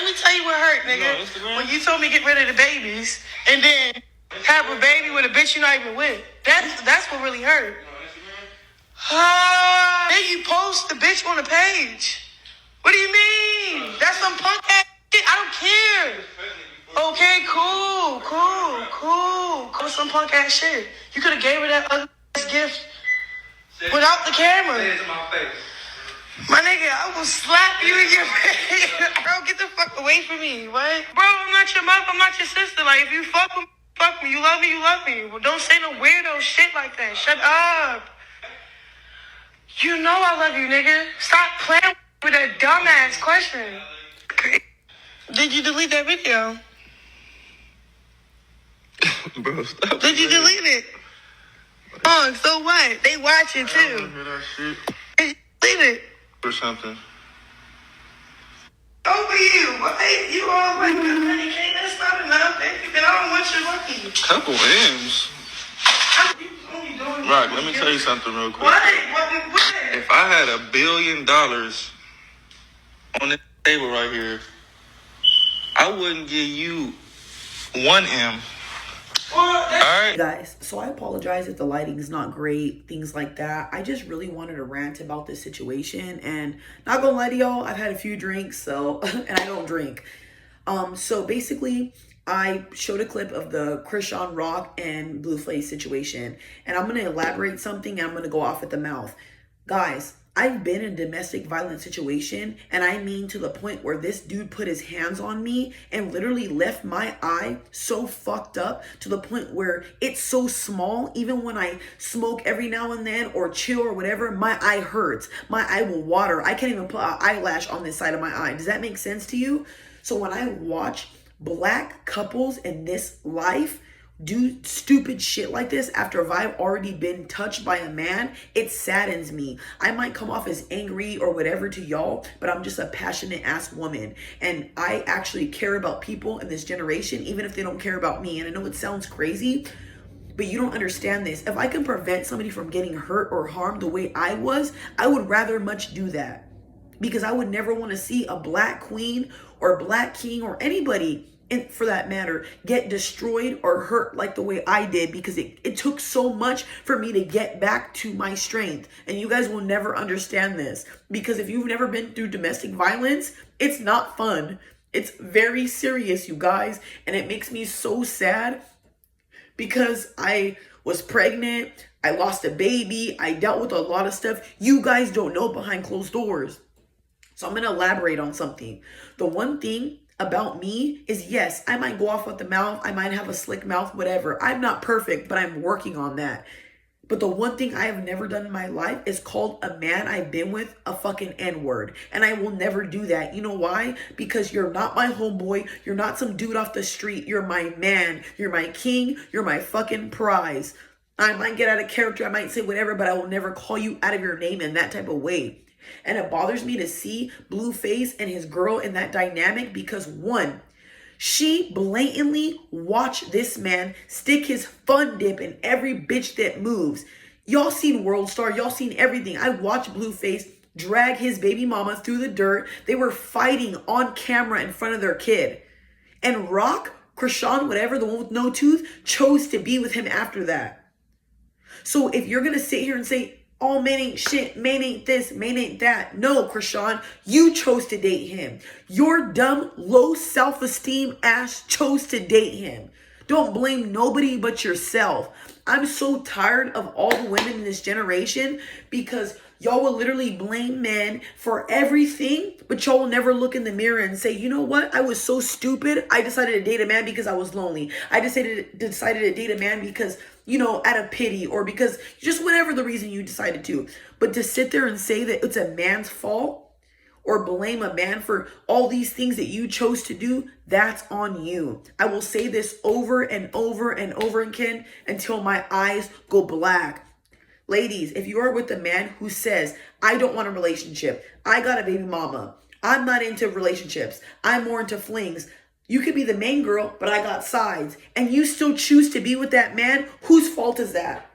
me tell you what hurt, nigga. When you told me get rid of the babies and then have a baby with a bitch you're not even with. That's what really hurt. Then you post the bitch on the page. What do you mean? That's some punk ass shit. I don't care. Okay, cool. Some punk ass shit. You could have gave her that other gift without the camera. My nigga, I will slap you in your face. Bro, get the fuck away from me. What? Bro, I'm not your mother. I'm not your sister. Like, if you fuck with me, fuck me. You love me, you love me. Well, don't say no weirdo shit like that. Shut up. You know I love you, nigga. Stop playing with that dumbass question. Did you delete that video? Bro, stop. Did you delete it? Oh, so what? They watching too. I don't hear that shit. Did you delete it? Or something. Over you. What? You all like, honey, that's not enough. And I don't want your money. Couple M's. Rock, let me tell you something real quick. What? If I had $1 billion on this table right here, I wouldn't give you 1 M. Alright, guys, so I apologize if the lighting's not great, things like that. I just really wanted to rant about this situation, and not gonna lie to y'all, I've had a few drinks, so and I don't drink. So basically, I showed a clip of the Blueface Rock and Blueface situation, and I'm gonna elaborate something, and I'm gonna go off at the mouth. Guys, I've been in a domestic violence situation, and I mean to the point where this dude put his hands on me and literally left my eye so fucked up to the point where it's so small, even when I smoke every now and then or chill or whatever, my eye hurts. My eye will water. I can't even put an eyelash on this side of my eye. Does that make sense to you? So when I watch black couples in this life do stupid shit like this after I've already been touched by a man, it saddens me. I might come off as angry or whatever to y'all, but I'm just a passionate ass woman, and I actually care about people in this generation, even if they don't care about me. And I know it sounds crazy, but you don't understand this. If I can prevent somebody from getting hurt or harmed the way I was, I would rather much do that, because I would never want to see a black queen or black king or anybody, and for that matter, get destroyed or hurt like the way I did, because it took so much for me to get back to my strength. And you guys will never understand this, because if you've never been through domestic violence, it's not fun. It's very serious, you guys. And it makes me so sad, because I was pregnant, I lost a baby, I dealt with a lot of stuff you guys don't know behind closed doors. So I'm going to elaborate on something. The one thing about me is, yes, I might go off with the mouth, I might have a slick mouth, whatever. I'm not perfect, but I'm working on that. But the one thing I have never done in my life is called a man I've been with a fucking N-word. And I will never do that. You know why? Because you're not my homeboy. You're not some dude off the street. You're my man. You're my king. You're my fucking prize. I might get out of character. I might say whatever, but I will never call you out of your name in that type of way. And it bothers me to see Blueface and his girl in that dynamic, because one, she blatantly watched this man stick his fun dip in every bitch that moves. Y'all seen World Star. Y'all seen everything. I watched Blueface drag his baby mama through the dirt. They were fighting on camera in front of their kid. And Rock, Krishan, whatever, the one with no tooth, chose to be with him after that. So if you're going to sit here and say, all men ain't shit, men ain't this, men ain't that. No, Krishan, you chose to date him. Your dumb, low self-esteem ass chose to date him. Don't blame nobody but yourself. I'm so tired of all the women in this generation, because y'all will literally blame men for everything, but y'all will never look in the mirror and say, you know what? I was so stupid. I decided to date a man because I was lonely. I decided to date a man because, you know, out of pity, or because just whatever the reason you decided to. But to sit there and say that it's a man's fault, or blame a man for all these things that you chose to do, that's on you. I will say this over and over and over again until my eyes go black. Ladies, if you are with a man who says, I don't want a relationship, I got a baby mama, I'm not into relationships, I'm more into flings, you could be the main girl, but I got sides, and you still choose to be with that man, whose fault is that?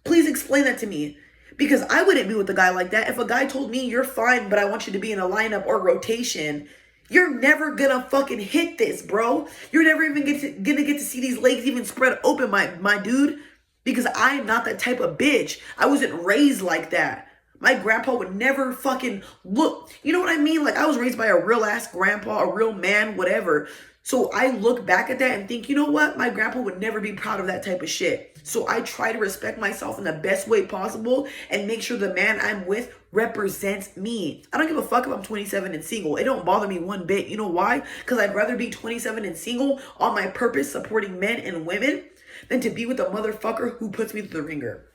Please explain that to me. Because I wouldn't be with a guy like that. If a guy told me, you're fine, but I want you to be in a lineup or rotation, You're never gonna fucking hit this, bro. You're never even gonna get to see these legs even spread open, my dude. Because I am not that type of bitch. I wasn't raised like that. My grandpa would never fucking look. You know what I mean? Like, I was raised by a real ass grandpa, a real man, whatever. So I look back at that and think, you know what? My grandpa would never be proud of that type of shit. So I try to respect myself in the best way possible and make sure the man I'm with represents me. I don't give a fuck if I'm 27 and single. It don't bother me one bit. You know why? Because I'd rather be 27 and single on my purpose, supporting men and women, than to be with a motherfucker who puts me through the ringer.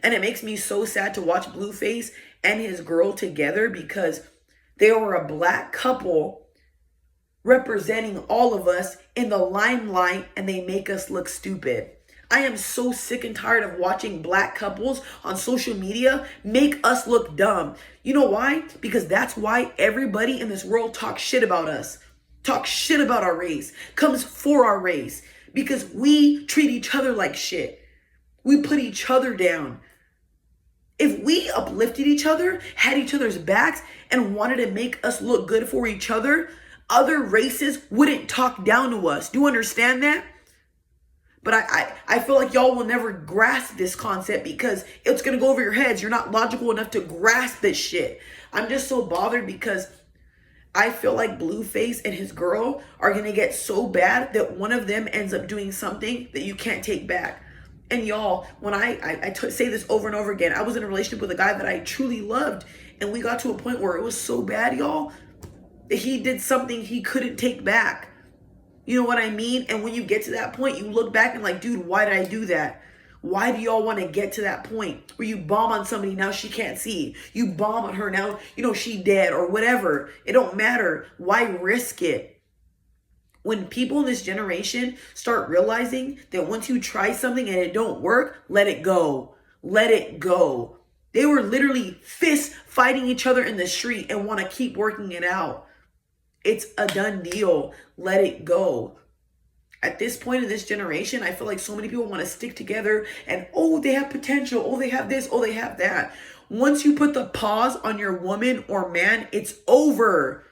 And it makes me so sad to watch Blueface and his girl together, because they were a black couple representing all of us in the limelight, and they make us look stupid. I am so sick and tired of watching black couples on social media make us look dumb. You know why? Because that's why everybody in this world talks shit about us, talks shit about our race, comes for our race, because we treat each other like shit. We put each other down. If we uplifted each other, had each other's backs, and wanted to make us look good for each other races wouldn't talk down to us. Do you understand that? But I feel like y'all will never grasp this concept because it's going to go over your heads. You're not logical enough to grasp this shit. I'm just so bothered because I feel like Blueface and his girl are going to get so bad that one of them ends up doing something that you can't take back. And y'all, when I say this over and over again, I was in a relationship with a guy that I truly loved. And we got to a point where it was so bad, y'all, that he did something he couldn't take back. You know what I mean? And when you get to that point, you look back and like, dude, why did I do that? Why do y'all want to get to that point where you bomb on somebody, now she can't see? You bomb on her, now, you know, she dead or whatever. It don't matter. Why risk it? When people in this generation start realizing that once you try something and it don't work, let it go. Let it go. They were literally fist fighting each other in the street and want to keep working it out. It's a done deal. Let it go. At this point in this generation, I feel like so many people want to stick together and, oh, they have potential. Oh, they have this. Oh, they have that. Once you put the pause on your woman or man, it's over.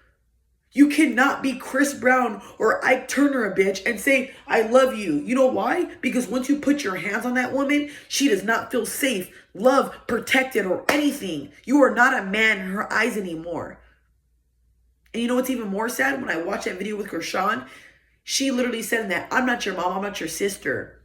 You cannot be Chris Brown or Ike Turner a bitch and say, I love you. You know why? Because once you put your hands on that woman, she does not feel safe, loved, protected, or anything. You are not a man in her eyes anymore. And you know what's even more sad? When I watched that video with Krishan, she literally said in that, I'm not your mom, I'm not your sister.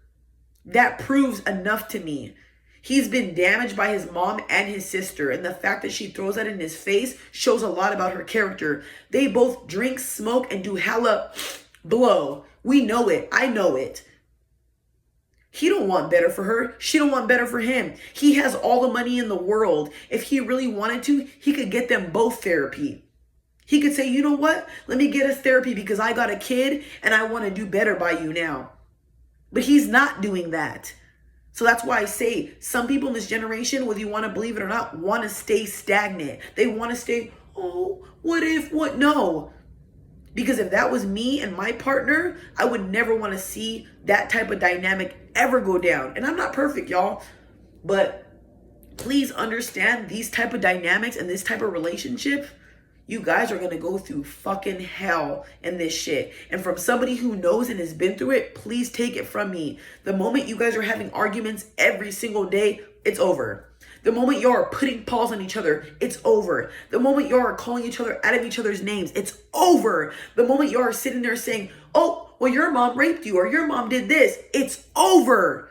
That proves enough to me. He's been damaged by his mom and his sister. And the fact that she throws that in his face shows a lot about her character. They both drink, smoke, and do hella blow. We know it. I know it. He don't want better for her. She don't want better for him. He has all the money in the world. If he really wanted to, he could get them both therapy. He could say, you know what? Let me get us therapy because I got a kid and I want to do better by you now. But he's not doing that. So that's why I say some people in this generation, whether you want to believe it or not, want to stay stagnant. They want to stay, oh, what if, what? No. Because if that was me and my partner, I would never want to see that type of dynamic ever go down. And I'm not perfect, y'all. But please understand these type of dynamics and this type of relationship, you guys are going to go through fucking hell in this shit. And from somebody who knows and has been through it, please take it from me. The moment you guys are having arguments every single day, it's over. The moment you are putting paws on each other, it's over. The moment you are calling each other out of each other's names, it's over. The moment you are sitting there saying, oh, well, your mom raped you or your mom did this, it's over.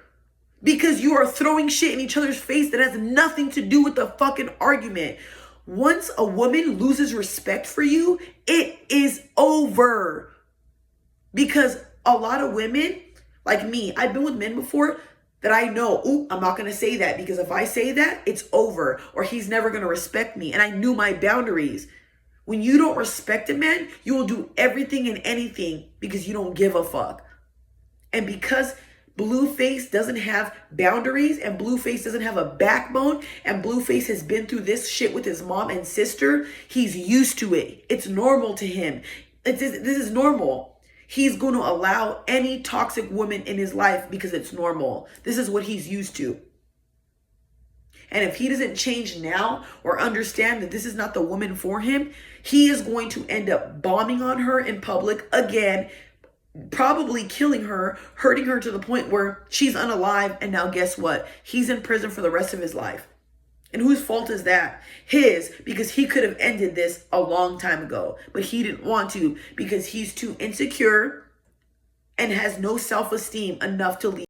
Because you are throwing shit in each other's face that has nothing to do with the fucking argument. Once a woman loses respect for you, it is over. Because a lot of women, like me, I've been with men before that I know, ooh, I'm not going to say that because if I say that, it's over or he's never going to respect me. And I knew my boundaries. When you don't respect a man, you will do everything and anything because you don't give a fuck. And because Blueface doesn't have boundaries and Blueface doesn't have a backbone and Blueface has been through this shit with his mom and sister, he's used to it. It's normal to him. This is normal. He's going to allow any toxic woman in his life because it's normal. This is what he's used to. And if he doesn't change now or understand that this is not the woman for him, he is going to end up bombing on her in public again, probably killing her, hurting her to the point where she's unalive. And now guess what? He's in prison for the rest of his life. And whose fault is that? His, because he could have ended this a long time ago. But he didn't want to because he's too insecure and has no self-esteem enough to leave.